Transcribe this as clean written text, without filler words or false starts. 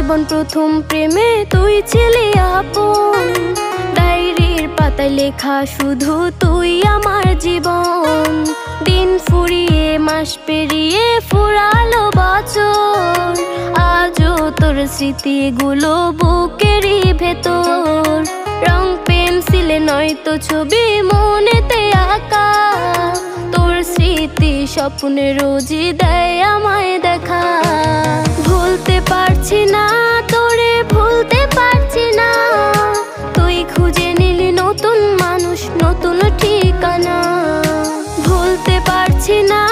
জীবন প্রথম প্রেমে তুই ছিলি আপন, ডায়েরির পাতায় লেখা শুধু তুই আমার জীবন। দিন ফুরিয়ে মাস পেরিয়ে ফুরালো বছর, আজও তোর স্মৃতিগুলো বুকেরই ভেতর। রং পেন্সিলে নয়তো ছবি মনেতে আঁকা, তোর স্মৃতি স্বপ্নে রোজই দেয় আমায় দেখা। ভুলতে পারছি না তোরে, ভুলতে পারছি না, তুই খুঁজে নিলি নতুন মানুষ, নতুন ঠিকানা। ভুলতে পারছি না